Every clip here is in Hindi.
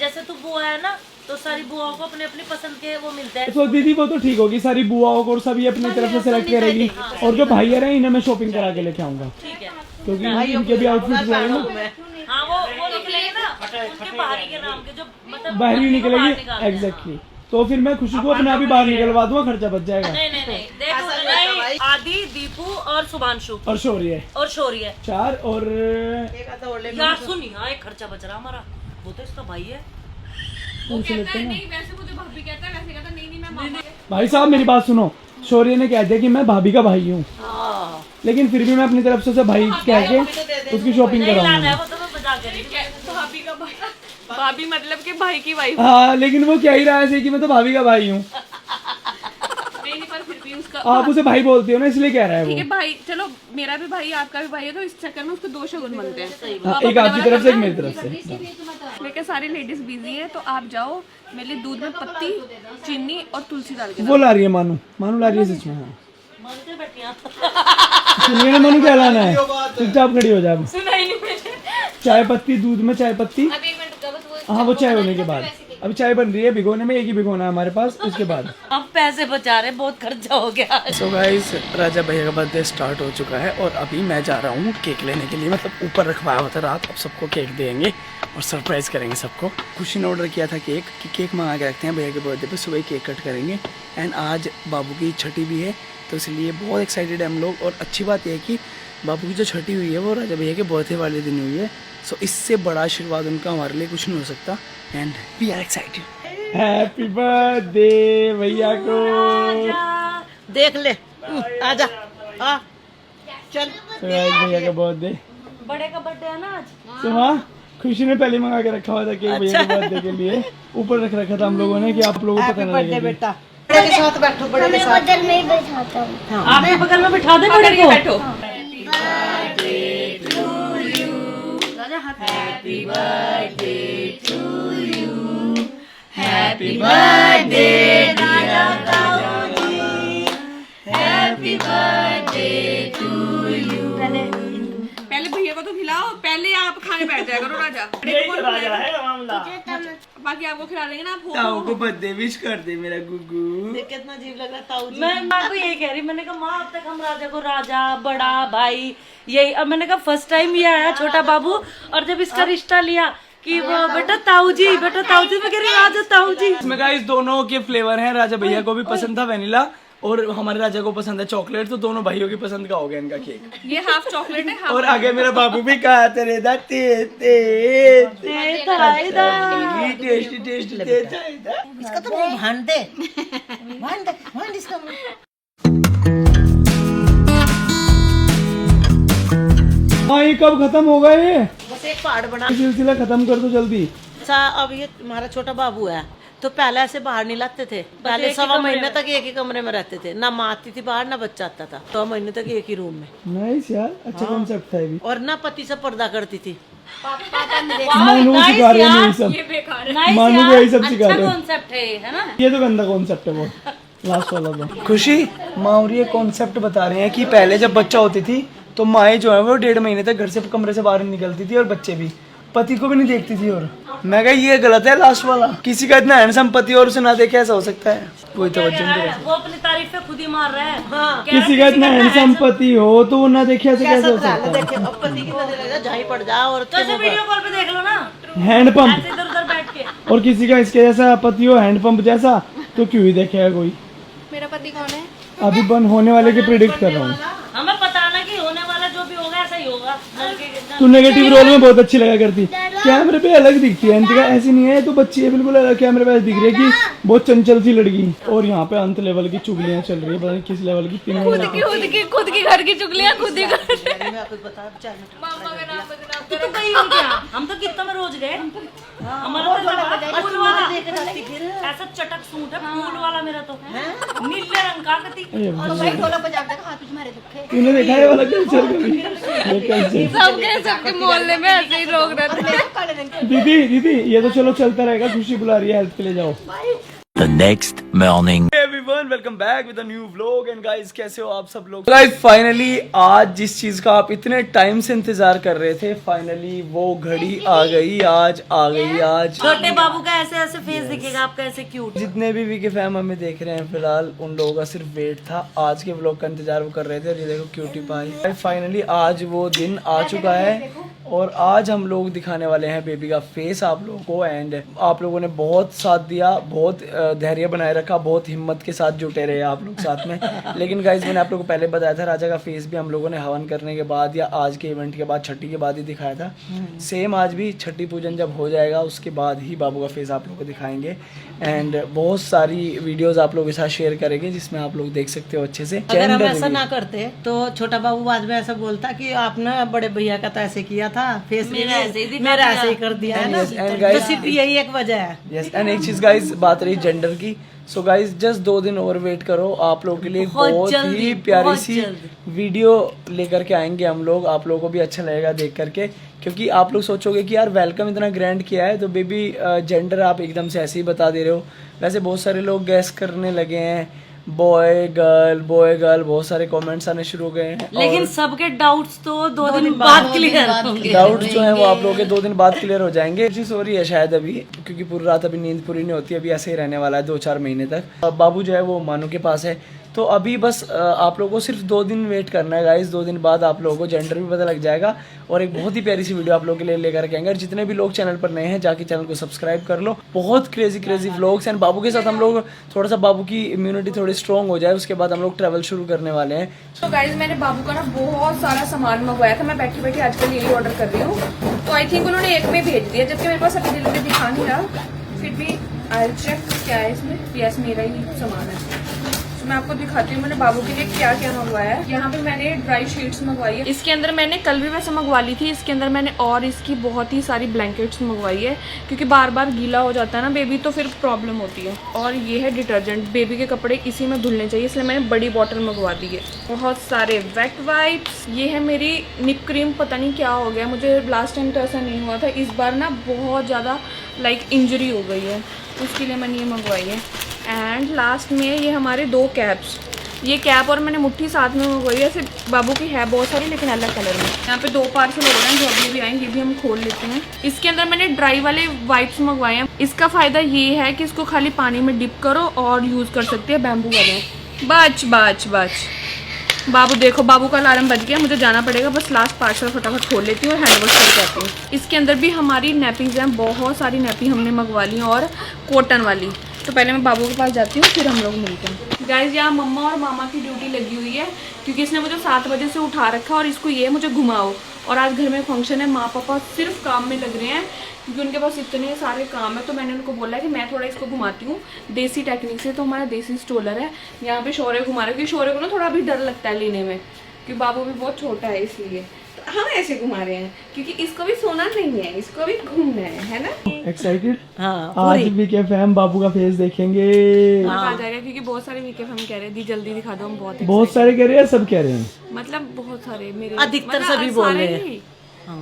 जैसे तू बुआ है ना, तो सारी बुआओं को अपने अपनी पसंद के वो मिलते हैं। तो दीदी वो तो ठीक होगी, सारी बुआओं को सभी अपनी तरफ से सेलेक्ट करेगी, और जो भाई है इन्हें मैं शॉपिंग करा के लेके आऊंगा, ठीक है, क्योंकि इनके भी आउटफिट ना हाँ वो निकलेंगे ना उनके बाहरी के नाम के, जो मतलब बाहरी निकलेगी। एग्जैक्टली, तो फिर मैं खुशी को अपने आप ही बाहर निकलवा दूंगा, खर्चा बच जाएगा। नहीं देख, आदि, दीपू और शुभांशु और शौर्य है 4 और यार सुन, यहाँ एक खर्चा बच रहा हमारा, वो तो इसका भाई है। उनसे लेते हैं ना। नहीं वैसे मुझे भाभी कहता है, वैसे कहता है नहीं मैं मामा। भाई साहब मेरी बात सुनो, शौर्य ने कह दिया कि मैं भाभी का भाई हूँ, लेकिन फिर भी मैं अपनी तरफ से उसे भाई कह के उसकी शॉपिंग कराऊंगा। वो तो मैं मजाक कर रही थी। भाभी का भाई, भाभी मतलब के भाई की वाइफ। हाँ, लेकिन वो कह ही रहा है ऐसे कि मैं तो भाभी का भाई हूँ। नहीं पर फिर भी उसका आप उसे भाई बोलती हो ना, इसलिए कह रहा है ठीक वो। है भाई, चलो मेरा भी भाई आपका भी भाई है, तो इस चक्कर में उसको 2 शगुन बनते हैं। हाँ, एक आपकी तरफ से एक मेरी तरफ से। लेकिन सारी लेडीज बिजी है, तो आप जाओ मेरे लिए दूध में पत्ती, चीनी और तुलसी डाल के। वो ला रही है मानू ला रही है सच में। हाँ, मानते बैठिया सुनिए ना, मानू क्या लाना है, चुपचाप खड़ी हो जाए। सुना ही नहीं मुझे। चाय पत्ती, दूध में चाय पत्ती। अब 1 मिनट रुका बस, वो हाँ, वो चाय होने के बाद, अभी चाय बन रही है भिगोने में, एक ही भिगोना है हमारे पास, उसके बाद। अब पैसे बचा रहे, बहुत खर्चा हो गया। सो गाइस, राजा भैया का बर्थडे स्टार्ट हो चुका है और अभी मैं जा रहा हूँ केक लेने के लिए। मतलब ऊपर रखवाया हुआ था रात, अब सबको केक देंगे और सरप्राइज करेंगे सबको। खुशी ने ऑर्डर किया था केक, कि केक मंगा के रखते हैं भैया के बर्थडे पे, सुबह केक कट करेंगे। एंड आज बाबू की छठी भी है, तो इसलिए बहुत एक्साइटेड है हम लोग। और अच्छी बात यह है कि बाबू की जो छठी हुई है वो राजा भैया के बर्थडे वाले दिन हुई है। सो इससे बड़ा आशीर्वाद उनका हमारे लिए कुछ नहीं हो सकता। And we are excited. Happy birthday भैया को। देख ले, आजा आ चल। भैया का बर्थडे, बड़े का बर्थडे है ना आज। सुना, खुशी ने पहले मंगा के रखा हुआ था केक भैया के बर्थडे के लिए, ऊपर रख रखा था हम लोगों ने कि आप लोगों को पता ना लगे। बेटा बड़े के साथ बैठो, बड़े के साथ बगल में ही बैठाता हूँ। आपके बगल में बिठा दे बड़े को। बैठो। पहले भैया को तो खिलाओ, पहले आप खाने बैठ जाया करो राजा। राजा है मामला। बाकी आपको खिला लेंगे ना आप। ताऊ को बर्थडे विश कर दे मेरा गुगू। देख कितना अजीब लग रहा है ताऊ जी। मैं तो ये कह रही, मैंने कहा माँ अब तक हम राजा को राजा, बड़ा भाई यही, अब मैंने कहा फर्स्ट टाइम ये आया छोटा बाबू, और जब इसका रिश्ता लिया कि वो बेटा ताऊ जी, मैं कह रही राजा ताऊ जी। इसमें गाइस दोनों के फ्लेवर हैं, राजा भैया को भी पसंद था वेनिला, और हमारे राजा को पसंद है चॉकलेट, तो दोनों भाइयों की पसंद का हो गया इनका केक। ये हाफ चॉकलेट है, हाफ और आगे मेरा बाबू भी कहा तेरे दा टे टे टेस्टी टेस्टी इसका तो मुंह भान दे, भान इसका मुंह। हाँ, ये कब खत्म होगा ये बस एक पार्ट बना। सिलसिला खत्म कर दो जल्दी। अच्छा, अब ये तुम्हारा छोटा बाबू है, तो पहले ऐसे बाहर नहीं लाते थे। पहले 1.25 महीने तक एक ही कमरे में रहते थे, ना माँ आती थी बाहर ना बच्चा आता था। 2 महीने तक एक ही रूम में। नाइस यार, अच्छा कॉन्सेप्ट है भी। और ना पति से पर्दा करती थी। मानू को सिखा रहे हैं ये सब, ये बेकार है। मानू को यही सब सिखा रहे हैं। कॉन्सेप्ट है ना। ये तो गंदा कॉन्सेप्ट है वो लास्ट वाला। तो खुशी माँ और ये कॉन्सेप्ट बता रहे हैं कि पहले जब बच्चा होती थी तो माएँ जो है वो 1.5 महीने तक घर से कमरे से बाहर नहीं निकलती थी, और बच्चे भी पति को भी नहीं देखती थी। और मैं कहा ये गलत है लास्ट वाला, किसी का इतना हैंडसम पति और उसे ना देखे, ऐसा हो सकता है? कोई तवज्जो नहीं दे। वो अपनी तारीफ पे खुद ही मार रहा है। हाँ, किसी का इतना हैंडसम पति हो तो वो ना देखे, ऐसे कैसे हो सकता है? देखे अब पति की नजर लग जाए, झाई पड़ जा। और तो ऐसे वीडियो कॉल पे देख लो ना, हैंडपंप, ऐसे इधर उधर बैठ के। और किसी का इसके जैसा पति हो हैंडपंप जैसा, तो क्यों ही देखेगा कोई? मेरा पति कौन है? अभी बन होने वाले के प्रिडिक्ट कर रहा हूँ। हमें पता ना कि होने वाला जो भी होगा ऐसा ही होगा। तू नेगेटिव रोल में बहुत अच्छी लगा करती, कैमरे पे अलग दिखती है। अंतिका ऐसी नहीं है, तो बच्ची है बिल्कुल अलग, कैमरे पे दिख रही है कि बहुत चंचल सी लड़की। और यहाँ पे अंत लेवल की चुगलियाँ चल रही है, पता नहीं किस लेवल की। खुद की घर की चुगलियां खुद ही कर। मैं आपको बता मामा का नाम बदनाम तू तो गई नहीं क्या? हम तो कितना में रोज गए। हमारा तो फूल वाला ऐसा चटक सूट है, फूल वाला मेरा तो नीले रंग का कति। तूने देखा है वाला कल्चर कभी? ये कल्चर सबके मोहल्ले में ऐसे ही लोग रहते हैं। दीदी ये तो चलो चलता रहेगा। खुशी बुला रही है, हेल्प के लिए जाओ। The next morning. Everyone, everyone, welcome back with a new vlog. And guys, कैसे हो आप सब लोग? गाइस फाइनली आज जिस चीज का आप इतने टाइम से इंतजार कर रहे थे, फाइनली वो घड़ी आ गई। आज छोटे बाबू का ऐसे ऐसे फेस दिखेगा आपका, ऐसे क्यूट। जितने भी वीके फैम हमें देख रहे हैं फिलहाल, उन लोगों का सिर्फ वेट था। आज के व्लॉग का इंतजार वो कर रहे थे। और ये देखो क्यूटी पाई, फाइनली आज वो दिन आ चुका है। और आज हम लोग दिखाने वाले हैं बेबी का फेस आप लोगों को। एंड आप लोगों ने बहुत साथ दिया, बहुत धैर्य बनाए रखा, बहुत हिम्मत के साथ जुटे रहे आप लोग साथ में। लेकिन गाइज मैंने आप लोगों को पहले बताया था, राजा का फेस भी हम लोगों ने हवन करने के बाद या आज के इवेंट के बाद, छठी के बाद ही दिखाया था। सेम आज भी छठी पूजन जब हो जाएगा उसके बाद ही बाबू का फेस आप लोगों को दिखाएंगे। एंड बहुत सारी वीडियोस आप लोगों के साथ शेयर करेंगे जिसमें आप लोग देख सकते हो अच्छे से। अगर हम ऐसा ना करते तो छोटा बाबू बाद में ऐसा बोलता कि आपने बड़े भैया का तो ऐसे किया था, फेस मेरा ऐसे ही कर दिया है ना। तो सिर्फ यही एक वजह है। यस, एंड एक चीज गाइज, बात रही जेंडर की। सो गाइज जस्ट 2 दिन और वेट करो, आप लोगों के लिए बहुत ही प्यारी सी वीडियो लेकर के आएंगे हम लोग। आप लोगों को भी अच्छा लगेगा देख करके, क्योंकि आप लोग सोचोगे कि यार वेलकम इतना ग्रैंड किया है तो बेबी जेंडर आप एकदम से ऐसे ही बता दे रहे हो। वैसे बहुत सारे लोग गैस करने लगे हैं, बॉय गर्ल बहुत सारे कमेंट्स आने शुरू हो गए हैं। लेकिन सबके डाउट्स तो 2 दिन बाद क्लियर होंगे। डाउट्स जो हैं वो आप लोगों के 2 दिन बाद क्लियर हो जाएंगे। चीज हो रही है शायद अभी, क्योंकि पूरी रात अभी नींद पूरी नहीं होती। अभी ऐसे ही रहने वाला है 2-4 महीने तक। बाबू जो है वो मानू के पास है। तो अभी बस आप लोगों को सिर्फ 2 दिन वेट करना है गाइस। 2 दिन बाद आप लोगों को जेंडर भी पता लग जाएगा और एक बहुत ही प्यारी सी वीडियो आप लोगों के लिए लेकर के आएंगे। और जितने भी लोग चैनल पर नए हैं जाके चैनल को सब्सक्राइब कर लो। बहुत क्रेजी व्लॉग्स एंड बाबू के साथ हम लोग थोड़ा सा बाबू की इम्यूनिटी थोड़ी स्ट्रॉन्ग हो जाए उसके बाद हम लोग ट्रैवल शुरू करने वाले हैं। तो गाइज मैंने बाबू का ना बहुत सारा सामान मंगवाया था। मैं बैठी आजकल यही ऑर्डर कर रही हूँ। तो आई थिंक उन्होंने एक में भेज दिया, जबकि मेरे पास अभी डिलीवरी दिखा नहीं रहा। फिर भी आई चेक क्या है इसमें। यस, मेरा ही सामान है। तो मैं आपको दिखाती हूँ मैंने बाबू के लिए क्या क्या मंगवाया है। यहाँ पे मैंने ड्राई शीट्स मंगवाई है। इसके अंदर मैंने कल भी वैसे मंगवा ली थी। इसके अंदर मैंने और इसकी बहुत ही सारी ब्लैंकेट्स मंगवाई है, क्योंकि बार बार गीला हो जाता है ना बेबी, तो फिर प्रॉब्लम होती है। और ये है डिटर्जेंट, बेबी के कपड़े इसी में धुलने चाहिए, इसलिए मैंने बड़ी बॉटल मंगवा दी है। बहुत सारे वेट वाइप्स। ये है मेरी निप क्रीम, पता नहीं क्या हो गया मुझे, लास्ट टाइम तो ऐसा नहीं हुआ था, इस बार ना बहुत ज़्यादा इंजरी हो गई है, उसके लिए मैंने ये मंगवाई है। एंड लास्ट में ये हमारे 2 कैप्स, ये कैप और मैंने मुट्ठी साथ में मंगवाई है। ऐसे बाबू की है बहुत सारी लेकिन अलग कलर में। यहाँ पे 2 पार्सल हो रहे हैं जो अभी भी आएंगे, ये भी हम खोल लेते हैं। इसके अंदर मैंने ड्राई वाले वाइप्स मंगवाए हैं। इसका फ़ायदा ये है कि इसको खाली पानी में डिप करो और यूज़ कर सकते हैं। बैम्बू वाले बच बाबू देखो, बाबू का अलार्म बज गया, मुझे जाना पड़ेगा। बस लास्ट पार्सल फटाफट खोल लेती हूँ और हैंड वॉश करके आती हूँ। इसके अंदर भी हमारी नैपीज़ हैं, बहुत सारी नैपी हमने मंगवा ली और कॉटन वाली। तो पहले मैं बाबू के पास जाती हूँ, फिर हम लोग मिलते हैं। गाइज यहाँ मम्मा और मामा की ड्यूटी लगी हुई है, क्योंकि इसने मुझे 7 बजे से उठा रखा और इसको ये मुझे घुमाओ। और आज घर में फंक्शन है, माँ पापा सिर्फ काम में लग रहे हैं क्योंकि उनके पास इतने सारे काम है। तो मैंने उनको बोला है कि मैं थोड़ा इसको घुमाती हूँ देसी टेक्निक से। तो हमारा देसी स्ट्रोलर है, यहाँ पे शौर्य घुमा रहे हैं, क्योंकि शौर्य को ना थोड़ा भी डर लगता है लेने में, क्योंकि बाबू भी बहुत छोटा है, इसलिए हम ऐसे घुमा रहे हैं, क्योंकि इसको भी सोना नहीं है, इसको भी घूमना है ना। एक्साइटेड? हाँ, आज वीके फैम बाबू का फेस देखेंगे। आ जाएगा, क्योंकि बहुत सारे वीके हम कह रहे हैं दी जल्दी दिखा दो, हम बहुत सारे कह रहे हैं, सब कह रहे हैं, मतलब बहुत सारे मेरे अधिकतर सभी बोल रहे हैं।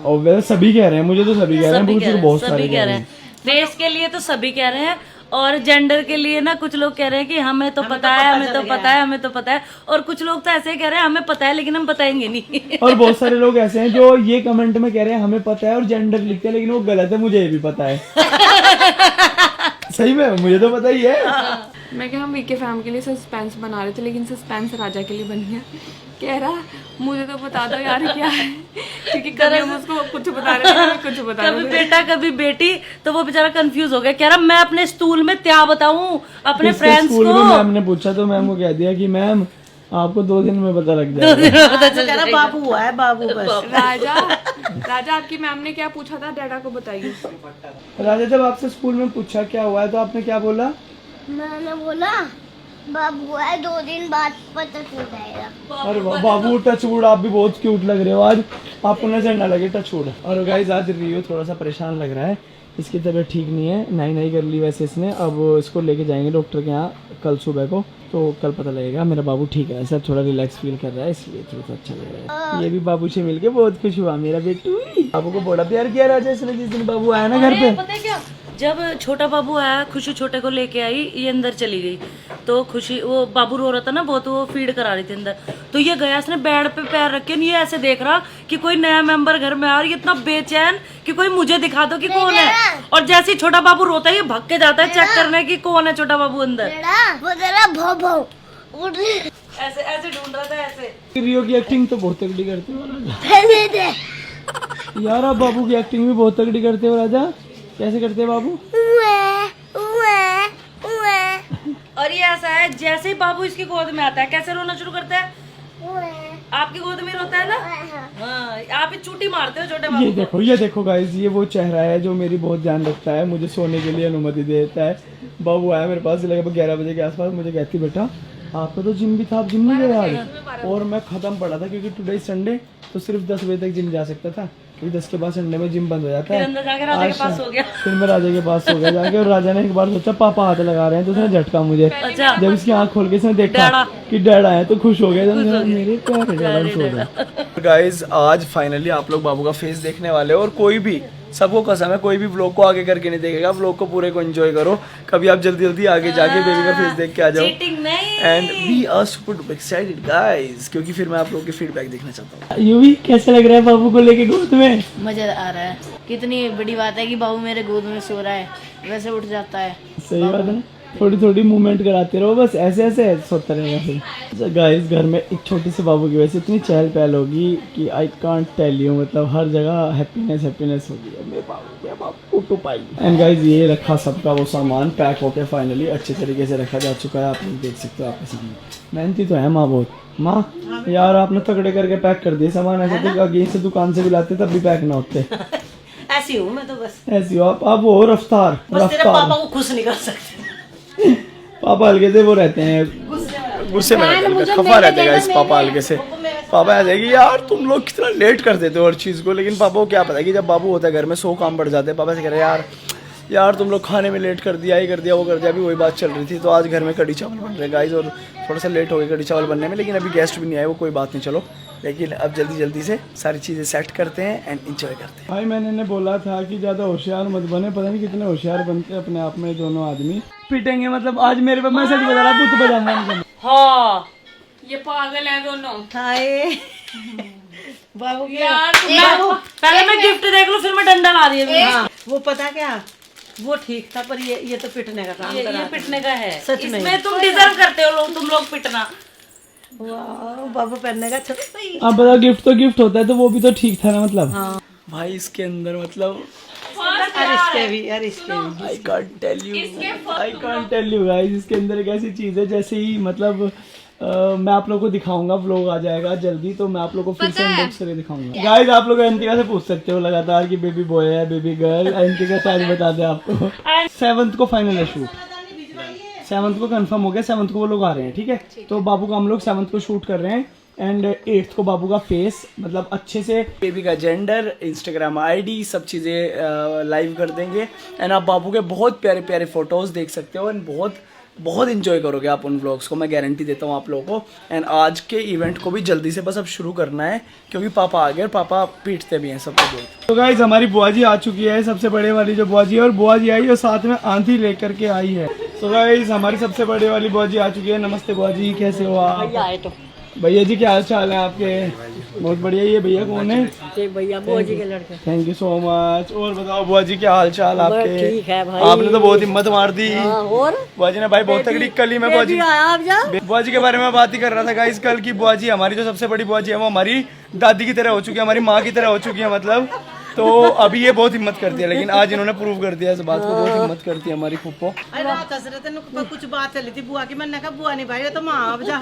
और वैसे सभी कह रहे हैं, मुझे तो सभी कह रहे हैं, बहुत सारे कह रहे हैं। फेस के लिए तो सभी कह रहे हैं, और जेंडर के लिए ना कुछ लोग कह रहे हैं कि हमें तो पता है, हमें तो पता है, हमें तो पता है। और कुछ लोग तो ऐसे ही कह रहे हैं हमें पता है लेकिन हम बताएंगे नहीं। और बहुत सारे लोग ऐसे हैं जो ये कमेंट में कह रहे हैं हमें पता है और जेंडर लिखते हैं, लेकिन वो गलत है, मुझे ये भी पता है। सही में मुझे तो पता ही है। मैं क्या, हम वीके फैम के लिए सस्पेंस बना रहे थे, लेकिन सस्पेंस राजा के लिए बन गया। कह रहा मुझे तो बता दो यार क्या है, क्योंकि कभी हम उसको कुछ बता रहे थे, कुछ बता रहे थे, कभी बेटा कभी बेटी। तो वो बेचारा कंफ्यूज हो गया, कह रहा मैं अपने स्कूल में क्या बताऊं अपने फ्रेंड्स को। स्कूल में मैम ने पूछा तो मैम को कह दिया कि मैम आपको 2 दिन में पता लग जाएगा। 2 दिन में पता चल कह रहा बाबू हुआ है, बाबू बस। राजा आपकी मैम ने क्या पूछा था, डैडा को बताइए। राजा जब आपसे स्कूल में पूछा क्या हुआ है तो आपने क्या बोला? मैंने बोला बाबू है, 2 दिन बाद पता चल जाएगा। अरे बाबू टचवुड, आप भी बहुत क्यूट लग रहे हो आज, आपको नजर ना लगे टचवुड। और गाइस आज रियो थोड़ा सा परेशान लग रहा है, इसकी तबीयत ठीक नहीं है, नाई कर ली वैसे इसने। अब इसको लेके जाएंगे डॉक्टर के यहाँ कल सुबह को, तो कल पता लगेगा। मेरा बाबू ठीक है, सर थोड़ा रिलैक्स फील कर रहा है, इसलिए थोड़ा सा अच्छा लग रहा है। ये भी बाबू से मिलके बहुत खुश हुआ मेरा बेटू। बाबू को बड़ा प्यार किया राजा इसने जिस दिन बाबू आया ना घर पे। पता है क्या, जब छोटा बाबू आया, खुशी छोटे को लेके आई, ये अंदर चली गई, तो तो खुशी वो बाबू रो रहा था ना बहुत, वो फीड करा रही थी अंदर, तो ये गया इसने बेड पे पैर रख के, ये ऐसे देख रहा कि कोई नया मेंबर घर में आ रहा है, इतना बेचैन कि कोई मुझे दिखा दो कि कौन है। और जैसे ही छोटा बाबू रोता है ये भाग के जाता है चेक करने की कौन है छोटा बाबू अंदर। वो जरा भौ भौ उठ ऐसे ऐसे ढूंढ रहा था ऐसे। रियो की एक्टिंग तो बहुत तगड़ी करते हो पहले दे यार, आप बाबू की एक्टिंग भी बहुत तगड़ी करते हो राजा। कैसे करते हैं बाबू? और ये ऐसा है जैसे ही बाबू इसकी गोद में आता है कैसे रोना शुरू करता है, आपकी गोद में रोता है ना। हाँ, आप ही चूटी मारते हो छोटे बाबू। ये देखो गाइस, ये वो चेहरा है जो मेरी बहुत ध्यान रखता है, मुझे सोने के लिए अनुमति देता है। बाबू आया मेरे पास लगभग 11 बजे के आसपास, मुझे कहती बेटा आपका तो जिम भी था, आप जिम नहीं गए आज? और मैं खत्म पड़ा था क्योंकि टुडे संडे, तो सिर्फ 10 बजे तक जिम जा सकता था क्योंकि 10 के बाद संडे में जिम बंद हो जाता है। अंदर जाके राजा के पास हो गया। फिर मैं राजा के पास हो गया जाके, और राजा ने एक बार सोचा पापा हाथ लगा रहे हैं, तो उसने झटका मुझे। अच्छा। जब इसकी आंख खोल के इसने देखा कि डैड आए तो खुश हो गया, मेरे प्यारे डैड सो गए। गाइस आज फाइनली आप लोग बाबू का फेस देखने वाले हो, और कोई भी, सबको कसम है, कोई भी व्लॉग को आगे करके नहीं देखेगा, व्लॉग को पूरे को एंजॉय करो। कभी आप जल्दी जल्दी आगे जाके बेबी का फेस देख के आ जाओ। And we are super excited guys, क्योंकि फिर मैं आप लोगों के फीडबैक देखना चाहता हूँ। यूवी कैसा लग रहा है बाबू को लेके गोद में? मजा आ रहा है। कितनी बड़ी बात है कि बाबू मेरे गोद में सो रहा है, वैसे उठ जाता है। सही बात है ना, थोड़ी थोड़ी मूवमेंट कराते रहो, बस ऐसे ऐसे सोता रहेगा फिर। गाइस घर में एक छोटे से बाबू की वजह से इतनी चहल पहल होगी कि आई कांट टेल यू, मतलब हर जगह हैप्पीनेस हैप्पीनेस होगी। मेरे बाबू तो पाई। एंड गाइस ये रखा सबका वो सामान पैक होके फाइनली अच्छे तरीके से रखा जा चुका है, आप लोग देख सकते हो आपके सामने। मेहनती तो है माँ बहुत। माँ यार आपने तगड़े करके पैक कर दिए सामान, ऐसे तो अगेन से दुकान से भी लाते तब भी पैक ना होते। ऐसी हूँ मैं तो, बस ऐसी हो आप वो रफ्तार तेरे पापा को खुश नहीं कर सकते। पापा हल्के से वो रहते हैं, गुस्से में रहते हैं, खफा रहते हैं गाइस पापा हल्के से। पापा आ जाएगी यार तुम लोग कितना लेट कर देते हो हर चीज़ को, लेकिन पापा को क्या पता है कि जब बाबू होता है घर में 100 काम बढ़ जाते हैं। पापा से कह रहे हैं यार तुम लोग खाने में लेट कर दिया, ये कर दिया वो कर दिया। अभी वही बात चल रही थी, तो आज घर में कढ़ी चावल बन रहे हैं गाइस, और थोड़ा सा लेट हो गया कढ़ी चावल बनने में, लेकिन अभी गेस्ट भी नहीं आए, वो कोई बात नहीं। चलो लेकिन अब जल्दी जल्दी से सारी चीज़ें सेट करते हैं एंड एंजॉय करते हैं। भाई मैंने बोला था कि ज़्यादा होशियार मत बने, पता नहीं कितने होशियार बनते हैं अपने आप में दोनों आदमी। पिटेंगे मतलब आज मेरे पे, मैं सच बता रहा हूँ, बजाऊंगा। हाँ ये पागल है दोनों। हाय बाबू यार पहले मैं गिफ्ट देख लूं फिर मैं डंडा ला रही हूँ। हाँ, वो पता क्या, वो ठीक था, पर ये तो पिटने का काम ये पिटने का है सच में। इसमें तुम डिजर्व करते हो लोग, तुम लोग पिटना। वाह बाबू पहनने का छोटा। अब बताओ गिफ्ट तो गिफ्ट होता है, तो वो भी तो ठीक था ना मतलब। हाँ। भाई इसके अंदर मतलब इसके भी I can't tell you guys, इसके अंदर एक ऐसी चीज है जैसे ही मतलब मैं आप लोगों को दिखाऊंगा, व्लॉग आ जाएगा जल्दी, तो मैं आप लोगों को फिर से अनबॉक्स करके दिखाऊंगा। गाइस आप लोग अंतिका से पूछ सकते हो लगातार कि बेबी बॉय है बेबी गर्ल, अंतिका शायद बता दे आपको। 7th को फाइनल है शूट, 7th को कंफर्म हो गया, 7th को वो लोग आ रहे हैं, ठीक है। तो बाबू का हम लोग 7th को शूट कर रहे हैं, एंड 8th को बाबू का फेस मतलब अच्छे से, बेबी का जेंडर, इंस्टाग्राम आईडी, सब चीज़ें लाइव कर देंगे। एंड आप बाबू के बहुत प्यारे प्यारे फोटोज़ देख सकते हो, एंड बहुत बहुत इंजॉय करोगे आप उन व्लॉग्स को, मैं गारंटी देता हूँ आप लोगों को। एंड आज के इवेंट को भी जल्दी से बस अब शुरू करना है, क्योंकि पापा आ गए और पापा पीटते भी हैं सबको बहुत। तो गाइस हमारी बुआ जी आ चुकी है, सबसे बड़े वाली जो बुआ जी है, और बुआ जी आई और साथ में आंधी लेकर के आई है। तो गाइस हमारी सबसे बड़े वाली बुआ जी आ चुकी है। नमस्ते बुआ जी, कैसे हो आप? आए तो भैया जी क्या हाल चाल है आपके? बहुत बढ़िया। ये भैया कौन है? भैया बुआ जी के लड़के। Thank you so much. और बताओ बुआ जी क्या हाल चाल आपके? ठीक है भाई। आपने तो बहुत हिम्मत मार दी। और बुआ जी ने भाई बहुत तगड़ी, कल ही मैं बुआ जी बुआ जी के बारे में बात ही कर रहा था गाइस। कल की बुआ जी हमारी जो सबसे बड़ी बुआ जी है वो हमारी दादी की तरह हो चुकी है, हमारी माँ की तरह हो चुकी है मतलब। तो अभी ये बहुत हिम्मत करती है, लेकिन आज इन्होंने प्रूव कर दिया इस बात को, बहुत हिम्मत करती है हमारी फूफो। कुछ बात चली थी बुआ की, मैंने कहा बुआ नहीं भाई तो माँ अब जा।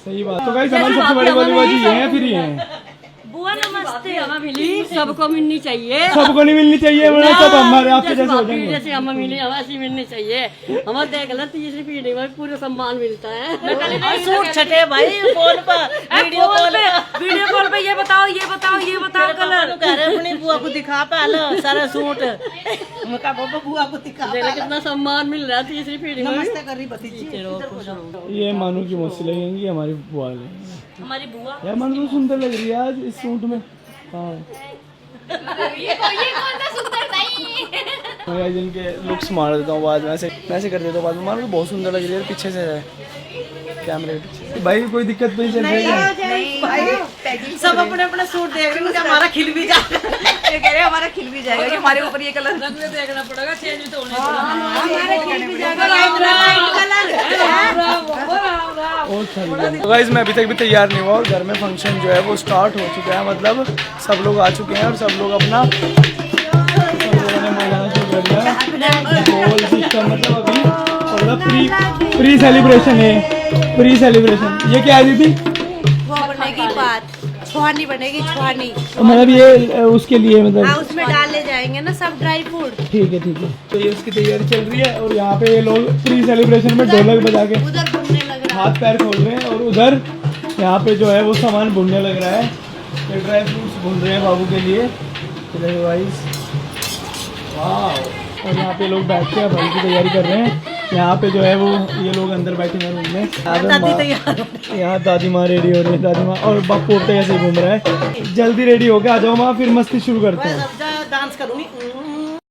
सही बात। तो गाइस हमारी सबसे बड़ी वाली बुआ जी ये है, फिर ये है। बुआ नमस्ते। मिली सबको मिलनी चाहिए, सबको नहीं मिलनी चाहिए, वरना सब हमारे आपके जैसे हो जाएंगे। जैसे हमें मिली ऐसी मिलनी चाहिए। हमें देख लो तीसरी पीढ़ी में पूरा सम्मान मिलता है। सूट छठे भाई फोन पर, वीडियो कॉल पे ये बताओ कलर। कह रहे अपनी बुआ को दिखा पहले सारा सूट, बुआ को दिखा कितना सम्मान मिल रहा है तीसरी पीढ़ी में। नमस्ते कर रही भतीजी। ये मानू की मौसी लगेंगी, हमारी बुआ लगेंगी। हमारी बुआ यार मानू तो सुंदर लग रही है आज इस सूट में। हाँ ये कौन सा सुंदर नहीं। मैं जिनके लुक्स मार देता हूँ बाद में, ऐसे कर देता हूँ बाद में, मार बहुत सुंदर लग रही है पीछे से है कैमरे के पीछे। भाई कोई दिक्कत नहीं चल रही है? सब अपने अपने सूट देख रहे हैं, हमारा खिल भी जाएगा। ये कह रहे हैं हमारा खिल भी जाएगा कि हमारे ऊपर ये कलर रंग में देखना पड़ेगा, चेंज भी तो होने हमारा खिल भी जाएगा, लाइट कलर। तो गाइस मैं अभी तक भी तैयार नहीं हुआ और घर में फंक्शन जो है वो स्टार्ट हो चुका है, मतलब सब लोग आ चुके हैं और सब लोग अपना मतलब अभी प्री सेलिब्रेशन है, प्री सेलिब्रेशन। ये क्या है दीदी? वो बनेगी बात, छुआनी बनेगी, छुआनी। मतलब ये उसके लिए मतलब उसमें डाले जाएंगे ना सब ड्राई फ्रूट। ठीक है ठीक है। तो ये उसकी तैयारी चल रही है और यहाँ पे ये लोग प्री सेलिब्रेशन में ढोलक बजा के उधर भुनने लग रहा हाथ पैर खोल रहे हैं और उधर यहाँ पे जो है वो सामान भुनने लग रहा है। ये ड्राई फ्रूट्स भून रहे हैं बाबू के लिए। वाह। और यहाँ पे लोग बैठ के भाई की तैयारी कर रहे हैं। यहाँ पे जो है वो ये लोग अंदर बैठे हैं रूम में। यहाँ दादी माँ रेडी हो रही है, दादी माँ और बापू पोते ऐसे घूम रहा है। जल्दी रेडी हो गया, आ जाओ माँ, फिर मस्ती शुरू करते हैं। है। डांस करूंगी।